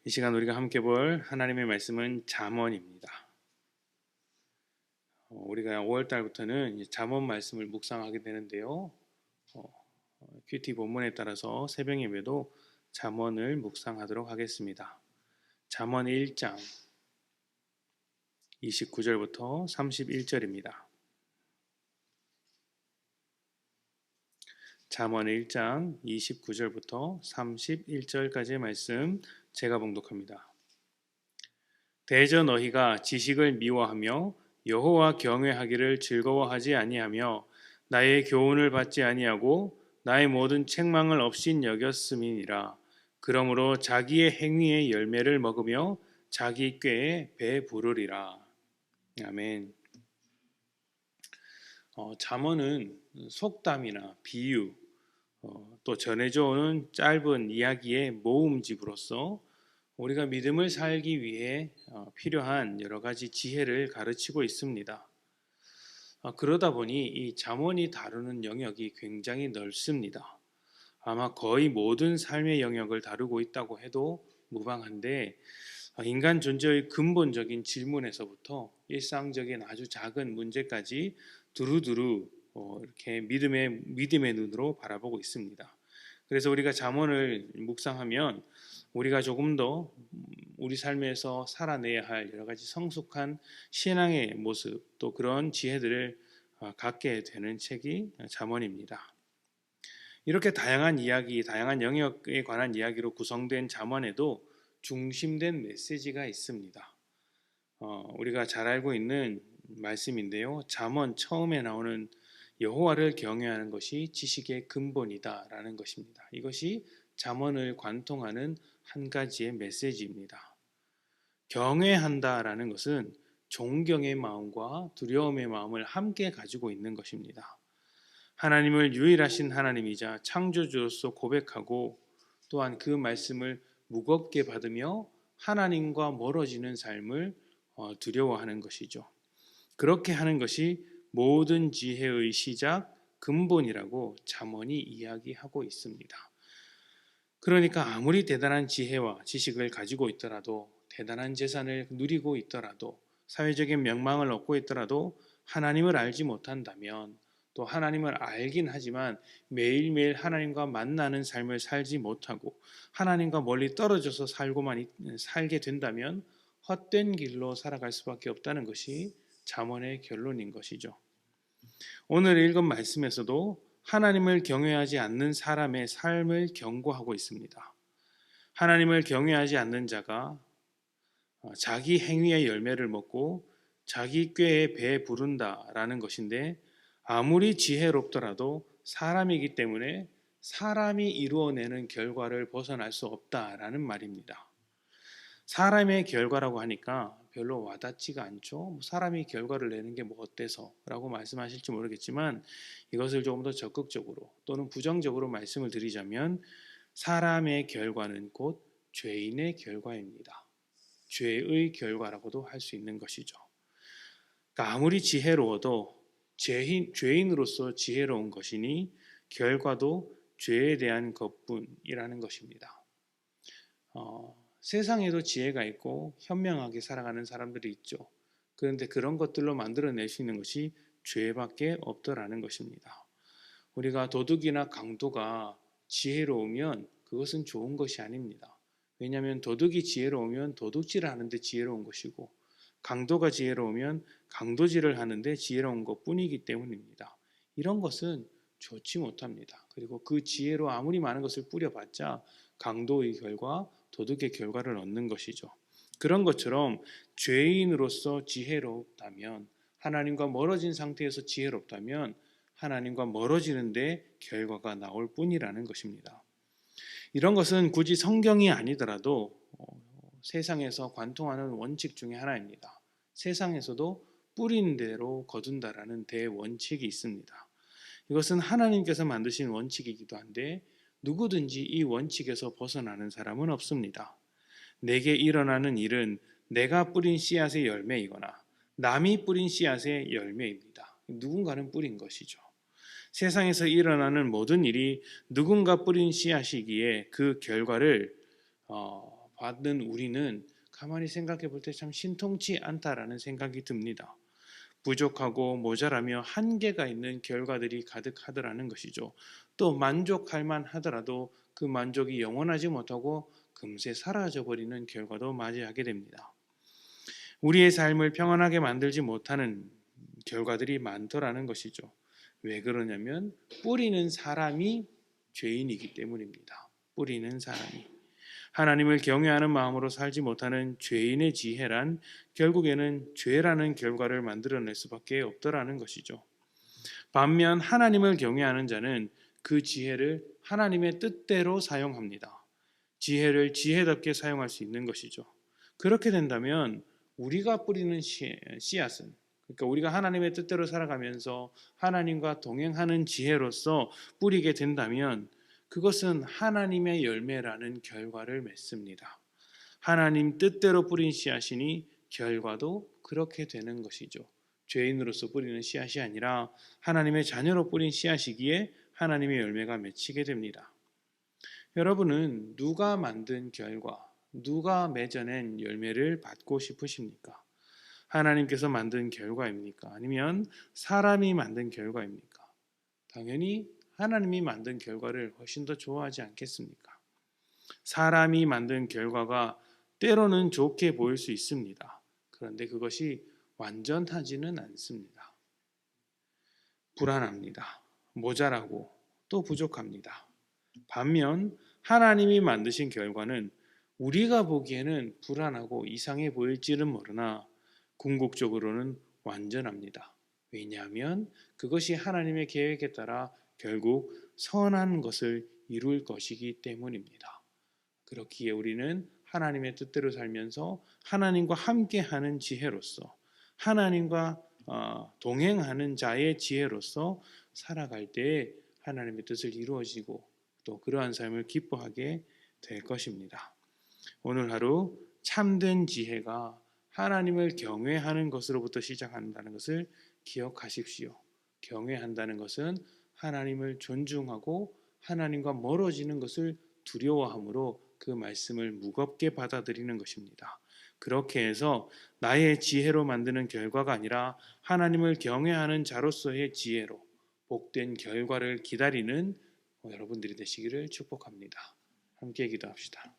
이 시간 우리가 함께 볼 하나님의 말씀은 잠언입니다. 우리가 5월 달부터는 잠언 말씀을 묵상하게 되는데요. 큐티 본문에 따라서 새벽 예배도 잠언을 묵상하도록 하겠습니다. 잠언 1장 29절부터 31절입니다. 잠언 1장 29절부터 31절까지의 말씀 제가 봉독합니다. 대저 너희가 지식을 미워하며 여호와 경외하기를 즐거워하지 아니하며 나의 교훈을 받지 아니하고 나의 모든 책망을 없인 여겼음이니라. 그러므로 자기의 행위의 열매를 먹으며 자기 꾀에 배부르리라. 아멘. 잠언은 속담이나 비유, 또 전해져 오는 짧은 이야기의 모음집으로서 우리가 믿음을 살기 위해 필요한 여러 가지 지혜를 가르치고 있습니다. 그러다 보니 이 잠언이 다루는 영역이 굉장히 넓습니다. 아마 거의 모든 삶의 영역을 다루고 있다고 해도 무방한데, 인간 존재의 근본적인 질문에서부터 일상적인 아주 작은 문제까지 두루두루 이렇게 믿음의 눈으로 바라보고 있습니다. 그래서 우리가 잠언을 묵상하면 우리가 조금 더 우리 삶에서 살아내야 할 여러 가지 성숙한 신앙의 모습, 또 그런 지혜들을 갖게 되는 책이 잠언입니다. 이렇게 다양한 이야기, 다양한 영역에 관한 이야기로 구성된 잠언에도 중심된 메시지가 있습니다. 우리가 잘 알고 있는 말씀인데요. 잠언 처음에 나오는 여호와를 경외하는 것이 지식의 근본이다라는 것입니다. 이것이 잠언을 관통하는 한 가지의 메시지입니다. 경외한다라는 것은 존경의 마음과 두려움의 마음을 함께 가지고 있는 것입니다. 하나님을 유일하신 하나님이자 창조주로서 고백하고 또한 그 말씀을 무겁게 받으며 하나님과 멀어지는 삶을 두려워하는 것이죠. 그렇게 하는 것이 모든 지혜의 시작, 근본이라고 잠언이 이야기하고 있습니다. 그러니까 아무리 대단한 지혜와 지식을 가지고 있더라도, 대단한 재산을 누리고 있더라도, 사회적인 명망을 얻고 있더라도 하나님을 알지 못한다면, 또 하나님을 알긴 하지만 매일매일 하나님과 만나는 삶을 살지 못하고 하나님과 멀리 떨어져서 살게 된다면 헛된 길로 살아갈 수밖에 없다는 것이 잠언의 결론인 것이죠. 오늘 읽은 말씀에서도 하나님을 경외하지 않는 사람의 삶을 경고하고 있습니다. 하나님을 경외하지 않는 자가 자기 행위의 열매를 먹고 자기 꾀에 배 부른다라는 것인데, 아무리 지혜롭더라도 사람이기 때문에 사람이 이루어내는 결과를 벗어날 수 없다라는 말입니다. 사람의 결과라고 하니까 별로 와닿지가 않죠. 사람이 결과를 내는 게 뭐 어때서 라고 말씀하실지 모르겠지만, 이것을 조금 더 적극적으로 또는 부정적으로 말씀을 드리자면 사람의 결과는 곧 죄인의 결과입니다. 죄의 결과라고도 할 수 있는 것이죠. 그러니까 아무리 지혜로워도 죄인으로서 지혜로운 것이니 결과도 죄에 대한 것뿐이라는 것입니다. 세상에도 지혜가 있고 현명하게 살아가는 사람들이 있죠. 그런데 그런 것들로 만들어낼 수 있는 것이 죄밖에 없더라는 것입니다. 우리가 도둑이나 강도가 지혜로우면 그것은 좋은 것이 아닙니다. 왜냐하면 도둑이 지혜로우면 도둑질을 하는데 지혜로운 것이고, 강도가 지혜로우면 강도질을 하는데 지혜로운 것뿐이기 때문입니다. 이런 것은 좋지 못합니다. 그리고 그 지혜로 아무리 많은 것을 뿌려봤자 강도의 결과, 도둑의 결과를 얻는 것이죠. 그런 것처럼 죄인으로서 지혜롭다면, 하나님과 멀어진 상태에서 지혜롭다면 하나님과 멀어지는데 결과가 나올 뿐이라는 것입니다. 이런 것은 굳이 성경이 아니더라도 세상에서 관통하는 원칙 중에 하나입니다. 세상에서도 뿌린 대로 거둔다라는 대원칙이 있습니다. 이것은 하나님께서 만드신 원칙이기도 한데 누구든지 이 원칙에서 벗어나는 사람은 없습니다. 내게 일어나는 일은 내가 뿌린 씨앗의 열매이거나 남이 뿌린 씨앗의 열매입니다. 누군가는 뿌린 것이죠. 세상에서 일어나는 모든 일이 누군가 뿌린 씨앗이기에 그 결과를 받는 우리는 가만히 생각해 볼 때 참 신통치 않다라는 생각이 듭니다. 부족하고 모자라며 한계가 있는 결과들이 가득하더라는 것이죠. 또 만족할 만하더라도 그 만족이 영원하지 못하고 금세 사라져 버리는 결과도 맞이하게 됩니다. 우리의 삶을 평안하게 만들지 못하는 결과들이 많더라는 것이죠. 왜 그러냐면 뿌리는 사람이 죄인이기 때문입니다. 뿌리는 사람이. 하나님을 경외하는 마음으로 살지 못하는 죄인의 지혜란 결국에는 죄라는 결과를 만들어낼 수밖에 없더라는 것이죠. 반면 하나님을 경외하는 자는 그 지혜를 하나님의 뜻대로 사용합니다. 지혜를 지혜답게 사용할 수 있는 것이죠. 그렇게 된다면 우리가 뿌리는 씨앗은, 그러니까 우리가 하나님의 뜻대로 살아가면서 하나님과 동행하는 지혜로서 뿌리게 된다면 그것은 하나님의 열매라는 결과를 맺습니다. 하나님 뜻대로 뿌린 씨앗이니 결과도 그렇게 되는 것이죠. 죄인으로서 뿌리는 씨앗이 아니라 하나님의 자녀로 뿌린 씨앗이기에 하나님의 열매가 맺히게 됩니다. 여러분은 누가 만든 결과, 누가 맺어낸 열매를 받고 싶으십니까? 하나님께서 만든 결과입니까? 아니면 사람이 만든 결과입니까? 당연히 하나님이 만든 결과를 훨씬 더 좋아하지 않겠습니까? 사람이 만든 결과가 때로는 좋게 보일 수 있습니다. 그런데 그것이 완전하지는 않습니다. 불안합니다. 모자라고 또 부족합니다. 반면 하나님이 만드신 결과는 우리가 보기에는 불안하고 이상해 보일지는 모르나 궁극적으로는 완전합니다. 왜냐하면 그것이 하나님의 계획에 따라 결국 선한 것을 이룰 것이기 때문입니다. 그렇기에 우리는 하나님의 뜻대로 살면서 하나님과 함께하는 지혜로서 하나님과 동행하는 자의 지혜로서 살아갈 때에 하나님의 뜻을 이루어지고 또 그러한 삶을 기뻐하게 될 것입니다. 오늘 하루 참된 지혜가 하나님을 경외하는 것으로부터 시작한다는 것을 기억하십시오. 경외한다는 것은 하나님을 존중하고 하나님과 멀어지는 것을 두려워함으로 그 말씀을 무겁게 받아들이는 것입니다. 그렇게 해서 나의 지혜로 만드는 결과가 아니라 하나님을 경외하는 자로서의 지혜로 복된 결과를 기다리는 여러분들이 되시기를 축복합니다. 함께 기도합시다.